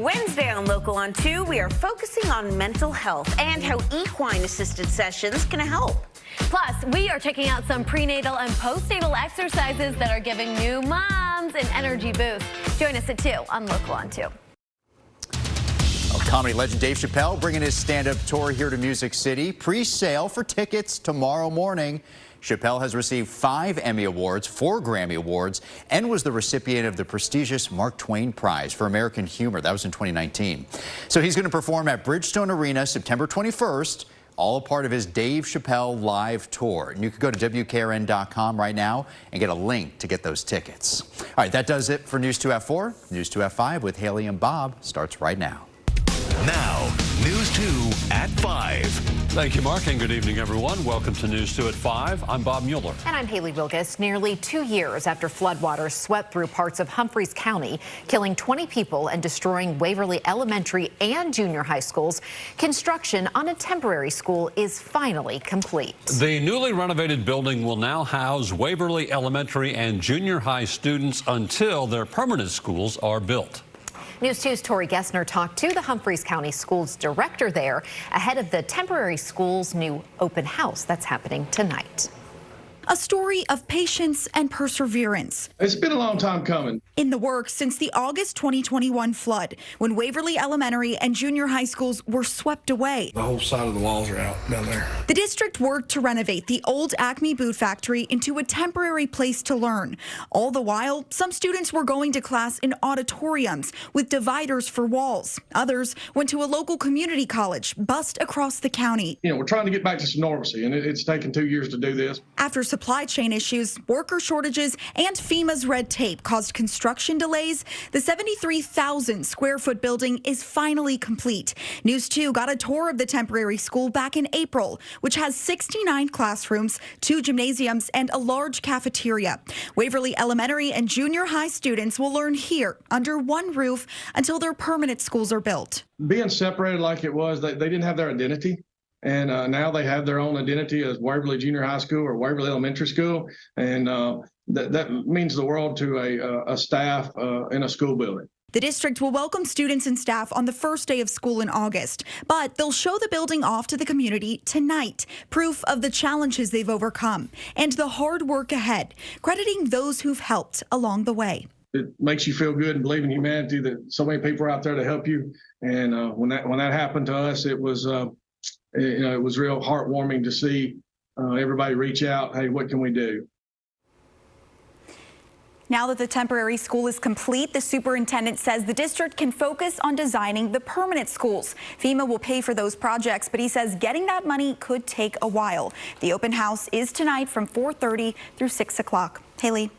Wednesday on Local on 2, we are focusing on mental health and how equine-assisted sessions can help. Plus, we are checking out some prenatal and postnatal exercises that are giving new moms an energy boost. Join us at 2 on Local on 2. Comedy legend Dave Chappelle bringing his stand-up tour here to Music City. Pre-sale for tickets tomorrow morning. Chappelle has received 5 Emmy Awards, 4 Grammy Awards, and was the recipient of the prestigious Mark Twain Prize for American Humor. That was in 2019. So he's going to perform at Bridgestone Arena September 21st, all a part of his Dave Chappelle Live Tour. And you can go to WKRN.com right now and get a link to get those tickets. All right, that does it for News 2 at 4. News 2 at 5 with Haley and Bob starts right now. Now, News 2 at 5. Thank you, Mark, and good evening, everyone. Welcome to News 2 at 5. I'm Bob Mueller. And I'm Haley Wilgus. Nearly 2 years after floodwaters swept through parts of Humphreys County, killing 20 people and destroying Waverly Elementary and Junior High schools, construction on a temporary school is finally complete. The newly renovated building will now house Waverly Elementary and Junior High students until their permanent schools are built. News 2's Tori Gessner talked to the Humphreys County Schools director there ahead of the temporary school's new open house that's happening tonight. A story of patience and perseverance. It's been a long time coming. In the works since the August 2021 flood, when Waverly Elementary and Junior High schools were swept away. The whole side of the walls are out down there. The district worked to renovate the old Acme boot factory into a temporary place to learn. All the while, some students were going to class in auditoriums with dividers for walls. Others went to a local community college bused across the county. We're trying to get back to some normalcy, and it's taken 2 years to do this. After supply chain issues, worker shortages, and FEMA's red tape caused construction delays, the 73,000 square foot building is finally complete. News 2 got a tour of the temporary school back in April, which has 69 classrooms, 2 gymnasiums, and a large cafeteria. Waverly Elementary and Junior High students will learn here under one roof until their permanent schools are built. Being separated like it was, they didn't have their identity. And now they have their own identity as Waverly Junior High School or Waverly Elementary School. And that means the world to a staff in a school building. The district will welcome students and staff on the first day of school in August, but they'll show the building off to the community tonight, proof of the challenges they've overcome and the hard work ahead, crediting those who've helped along the way. It makes you feel good and believe in humanity that so many people are out there to help you. And when that happened to us, it was it was real heartwarming to see everybody reach out. Hey, what can we do? Now that the temporary school is complete, the superintendent says the district can focus on designing the permanent schools. FEMA will pay for those projects, but he says getting that money could take a while. The open house is tonight from 4:30 through 6 o'clock. Haley.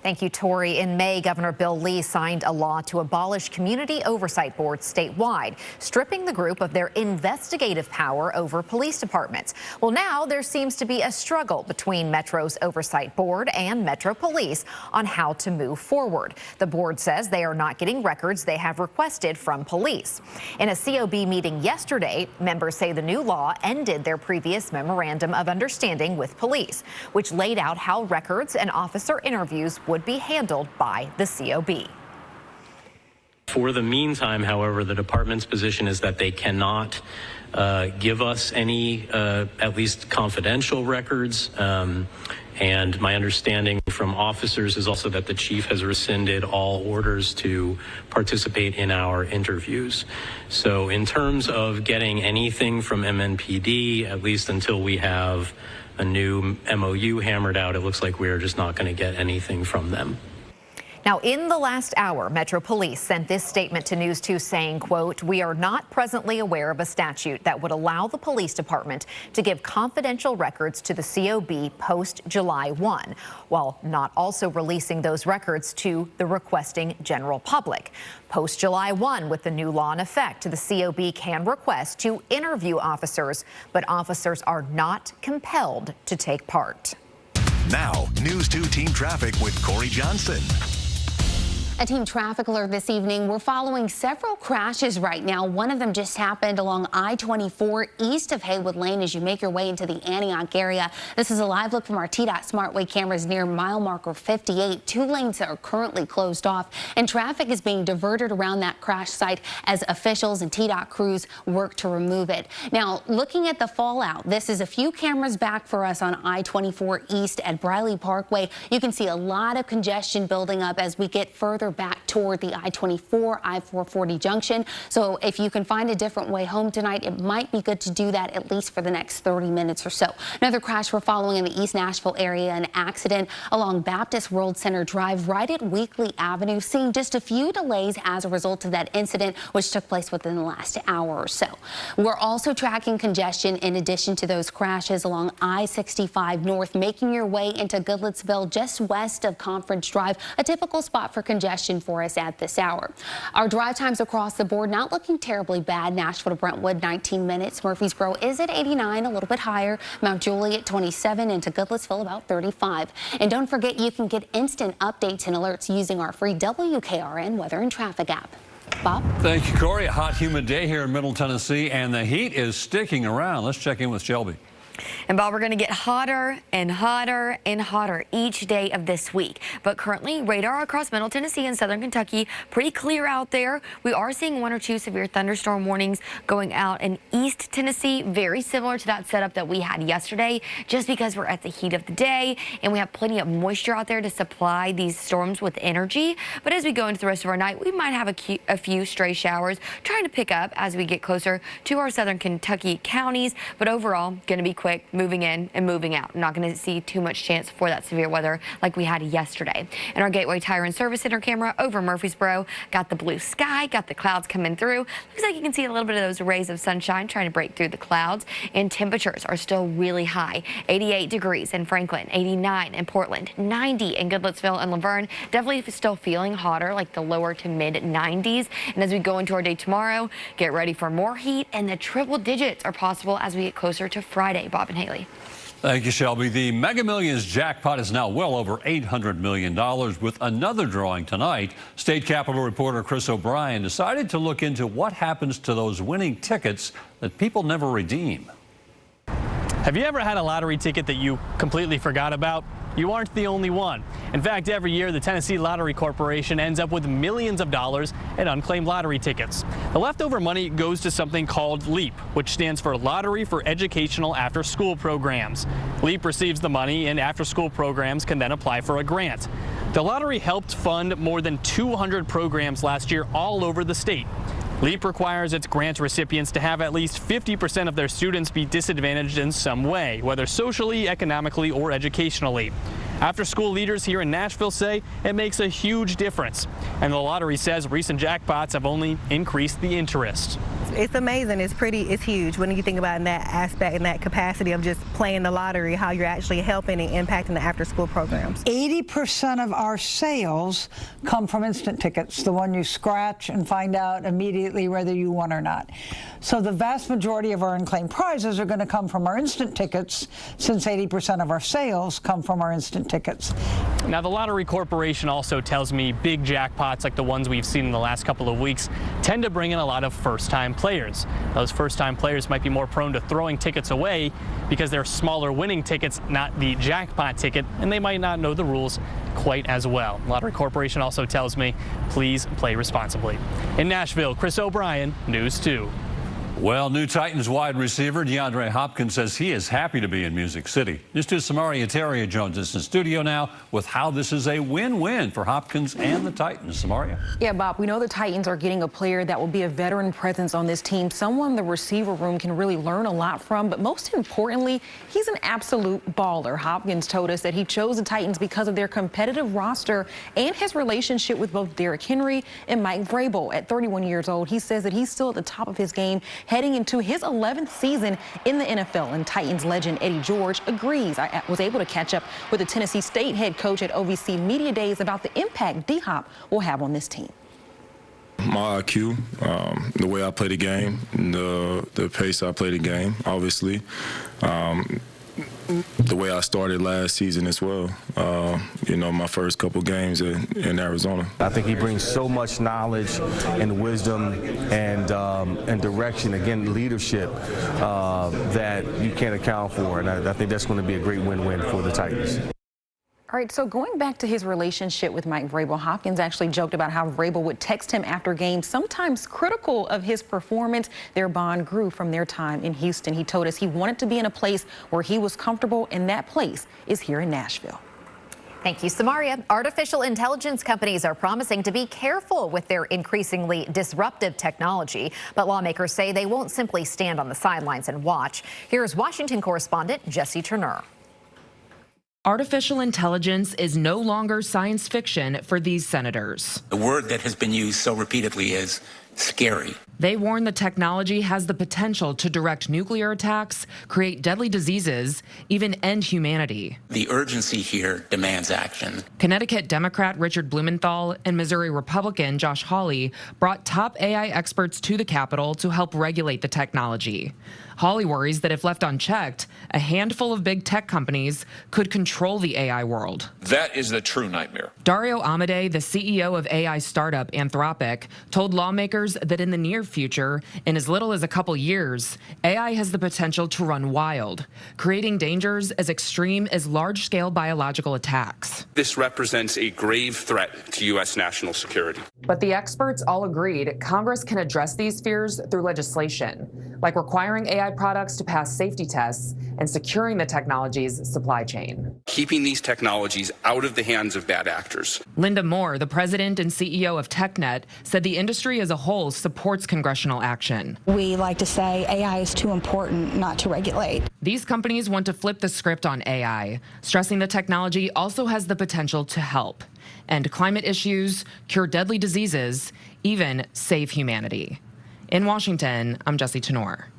Thank you, Tori. In May, Governor Bill Lee signed a law to abolish community oversight boards statewide, stripping the group of their investigative power over police departments. Well, now there seems to be a struggle between Metro's oversight board and Metro Police on how to move forward. The board says they are not getting records they have requested from police. In a COB meeting yesterday, members say the new law ended their previous memorandum of understanding with police, which laid out how records and officer interviews would be handled by the COB. For the meantime, however, the department's position is that they cannot give us any, at least confidential records. And my understanding from officers is also that the chief has rescinded all orders to participate in our interviews. So in terms of getting anything from MNPD, at least until we have a new MOU hammered out, it looks like we are just not going to get anything from them. Now, in the last hour, Metro Police sent this statement to News 2 saying, quote, "We are not presently aware of a statute that would allow the police department to give confidential records to the COB post July 1, while not also releasing those records to the requesting general public. Post July 1, with the new law in effect, the COB can request to interview officers, but officers are not compelled to take part." Now, News 2 Team Traffic with Corey Johnson. A team traffic alert this evening. We're following several crashes right now. One of them just happened along I-24 east of Haywood Lane as you make your way into the Antioch area. This is a live look from our TDOT SmartWay cameras near mile marker 58. 2 lanes are currently closed off, and traffic is being diverted around that crash site as officials and TDOT crews work to remove it. Now, looking at the fallout, this is a few cameras back for us on I-24 east at Briley Parkway. You can see a lot of congestion building up as we get further back toward the I-24, I-440 junction. So if you can find a different way home tonight, it might be good to do that at least for the next 30 minutes or so. Another crash we're following in the East Nashville area, an accident along Baptist World Center Drive right at Weekly Avenue, seeing just a few delays as a result of that incident, which took place within the last hour or so. We're also tracking congestion in addition to those crashes along I-65 North, making your way into Goodlettsville just west of Conference Drive, a typical spot for congestion for us at this hour. Our drive times across the board not looking terribly bad. Nashville to Brentwood 19 minutes. Murfreesboro is at 89, a little bit higher. Mount Juliet at 27, and to Goodlettsville about 35. And don't forget, you can get instant updates and alerts using our free WKRN weather and traffic app. Bob? Thank you, Corey. A hot, humid day here in Middle Tennessee, and the heat is sticking around. Let's check in with Shelby. And Bob, we're going to get hotter and hotter and hotter each day of this week. But currently, radar across Middle Tennessee and southern Kentucky, pretty clear out there. We are seeing 1 or 2 severe thunderstorm warnings going out in East Tennessee, very similar to that setup that we had yesterday, just because we're at the heat of the day and we have plenty of moisture out there to supply these storms with energy. But as we go into the rest of our night, we might have a few stray showers trying to pick up as we get closer to our southern Kentucky counties. But overall, going to be quick, moving in and moving out. Not going to see too much chance for that severe weather like we had yesterday. And our Gateway Tire and Service Center camera over Murfreesboro got the blue sky, got the clouds coming through. Looks like you can see a little bit of those rays of sunshine trying to break through the clouds. And temperatures are still really high. 88 degrees in Franklin, 89 in Portland, 90 in Goodlettsville and Laverne. Definitely still feeling hotter, like the lower to mid 90s. And as we go into our day tomorrow, get ready for more heat, and the triple digits are possible as we get closer to Friday. Bob and Haley. Thank you, Shelby. The Mega Millions jackpot is now well over $800 million with another drawing tonight. State Capitol reporter Chris O'Brien decided to look into what happens to those winning tickets that people never redeem. Have you ever had a lottery ticket that you completely forgot about? You aren't the only one. In fact, every year the Tennessee Lottery Corporation ends up with millions of dollars in unclaimed lottery tickets. The leftover money goes to something called LEAP, which stands for Lottery for Educational After-School Programs. LEAP receives the money, and after-school programs can then apply for a grant. The lottery helped fund more than 200 programs last year all over the state. LEAP requires its grant recipients to have at least 50% of their students be disadvantaged in some way, whether socially, economically, or educationally. After-school leaders here in Nashville say it makes a huge difference, and the lottery says recent jackpots have only increased the interest. It's amazing. It's huge when you think about in that aspect, in that capacity of just playing the lottery, how you're actually helping and impacting the after-school programs. 80% of our sales come from instant tickets, the one you scratch and find out immediately whether you won or not. So the vast majority of our unclaimed prizes are going to come from our instant tickets, since 80% of our sales come from our instant tickets. Now, the Lottery Corporation also tells me big jackpots like the ones we've seen in the last couple of weeks tend to bring in a lot of first-time players. Those first-time players might be more prone to throwing tickets away because they're smaller winning tickets, not the jackpot ticket, and they might not know the rules quite as well. Lottery Corporation also tells me, please play responsibly. In Nashville, Chris O'Brien, News 2. Well, new Titans wide receiver DeAndre Hopkins says he is happy to be in Music City. News 2's Samaria Terria Jones is in studio now with how this is a win-win for Hopkins and the Titans. Samaria? Yeah, Bob, we know the Titans are getting a player that will be a veteran presence on this team, someone the receiver room can really learn a lot from, but most importantly, he's an absolute baller. Hopkins told us that he chose the Titans because of their competitive roster and his relationship with both Derrick Henry and Mike Vrabel. At 31 years old, he says that he's still at the top of his game, heading into his 11th season in the NFL. And Titans legend Eddie George agrees. I was able to catch up with the Tennessee State head coach at OVC Media Days about the impact D-Hop will have on this team. My IQ, the way I play the game, the pace I play the game, obviously. the way I started last season as well. You know, my first couple games in Arizona. I think he brings so much knowledge and wisdom and direction, again, leadership that you can't account for. And I think that's going to be a great win-win for the Titans. All right, so going back to his relationship with Mike Vrabel, Hopkins actually joked about how Vrabel would text him after games, sometimes critical of his performance. Their bond grew from their time in Houston. He told us he wanted to be in a place where he was comfortable, and that place is here in Nashville. Thank you, Samaria. Artificial intelligence companies are promising to be careful with their increasingly disruptive technology, but lawmakers say they won't simply stand on the sidelines and watch. Here's Washington correspondent Jesse Turner. Artificial intelligence is no longer science fiction for these senators. The word that has been used so repeatedly is scary. They warn the technology has the potential to direct nuclear attacks, create deadly diseases, even end humanity. The urgency here demands action. Connecticut Democrat Richard Blumenthal and Missouri Republican Josh Hawley brought top AI experts to the Capitol to help regulate the technology. Hawley worries that if left unchecked, a handful of big tech companies could control the AI world. That is the true nightmare. Dario Amodei, the CEO of AI startup Anthropic, told lawmakers that in the near future, in as little as a couple years, AI has the potential to run wild, creating dangers as extreme as large-scale biological attacks. This represents a grave threat to U.S. national security. But the experts all agreed Congress can address these fears through legislation, like requiring AI products to pass safety tests and securing the technology's supply chain. Keeping these technologies out of the hands of bad actors. Linda Moore, the president and CEO of TechNet, said the industry as a whole supports congressional action. We like to say AI is too important not to regulate. These companies want to flip the script on AI, stressing the technology also has the potential to help end climate issues, cure deadly diseases, even save humanity. In Washington, I'm Jesse Tenor.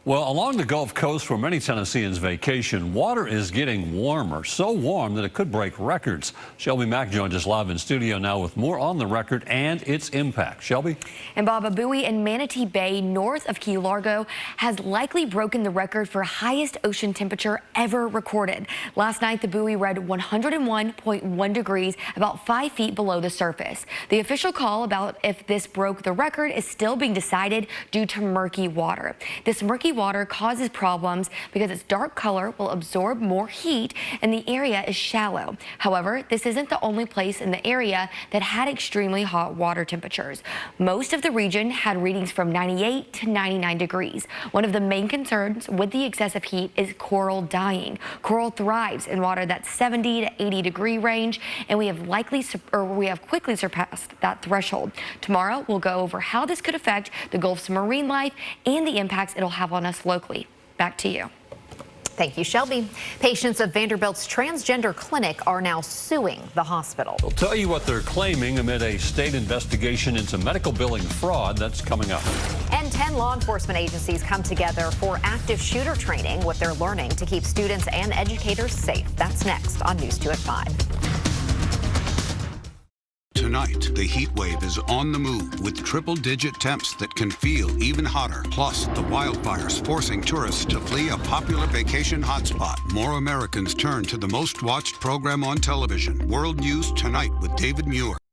Well, along the Gulf Coast where many Tennesseans vacation, water is getting warmer, so warm that it could break records. Shelby Mack joins us live in studio now with more on the record and its impact. Shelby? And Bob, a buoy in Manatee Bay north of Key Largo has likely broken the record for highest ocean temperature ever recorded. Last night, the buoy read 101.1 degrees, about 5 feet below the surface. The official call about if this broke the record is still being decided due to murky water. This murky water causes problems because its dark color will absorb more heat and the area is shallow. However, this isn't the only place in the area that had extremely hot water temperatures. Most of the region had readings from 98 to 99 degrees. One of the main concerns with the excessive heat is coral dying. Coral thrives in water that's 70 to 80 degree range, and we have quickly surpassed that threshold. Tomorrow, we'll go over how this could affect the Gulf's marine life and the impacts it'll have on us locally. Back to you. Thank you, Shelby. Patients of Vanderbilt's transgender clinic are now suing the hospital. We'll tell you what they're claiming amid a state investigation into medical billing fraud. That's coming up. And 10 law enforcement agencies come together for active shooter training, what they're learning to keep students and educators safe. That's next on News 2 at 5. Tonight, the heat wave is on the move with triple-digit temps that can feel even hotter. Plus, the wildfires forcing tourists to flee a popular vacation hotspot. More Americans turn to the most watched program on television. World News Tonight with David Muir.